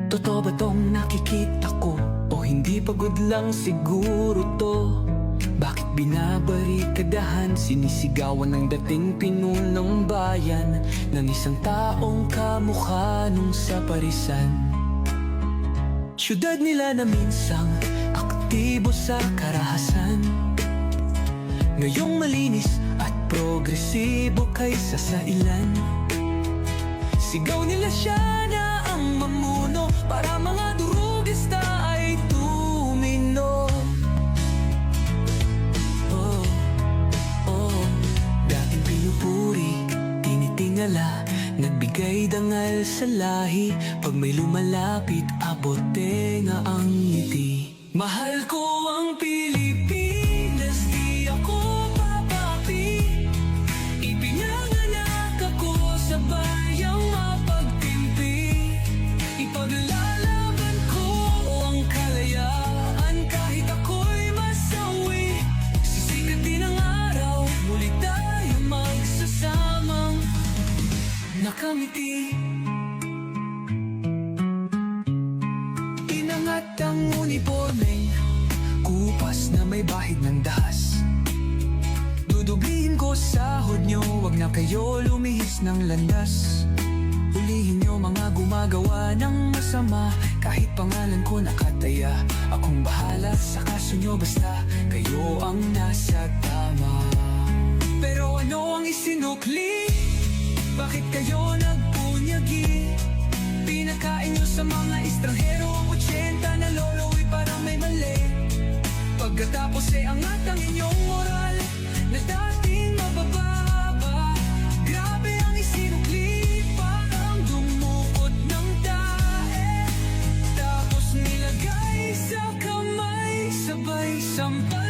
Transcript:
Totoo ba tong nakikita ko? O hindi pagod lang siguro to? Bakit binabarikadahan, sinisigawan ng dating pinunong bayan ng isang taong kamukha nung sa parisan? Syudad nila na minsang aktibo sa karahasan, ngayong malinis at progresibo kaysa sa ilan. Sigaw nila siya na ang mamuno, para mga durugista ay tumino. Dating pinupuri, tinitingala, nagbigay dangal sa lahi. Pag may lumalapit, abot tenga ang ngiti. Mahal ko ang Pilipinas, di ako papapi. Ipinanganak ako sa bayang mapagtimpi. Ipaglalaban ko ang kalayaan kahit ako'y masawi. Sisikat din ang araw, muli tayo magsasamang nakamiti. Inangat ang uniformeng kupas na may bahid ng dahas. Dudublihin ko sahod nyo, wag na kayo lumihis ng landas. Hulihin nyo mga gumagawa ng masama, kahit pangalan ko nakataya. Akong bahala sa kaso nyo, basta kayo ang nasa tama. Pero ano ang isinukli? Bakit kayo nagpunyagi? Pinakain nyo sa mga estranghero ang 80 na lolo'y parang may mali. Pagkatapos ay angat ang inyong moral na dating mabababa. Grabe ang isinukli, parang dumukot ng tae. Tapos nilagay sa kamay, sabay sampal.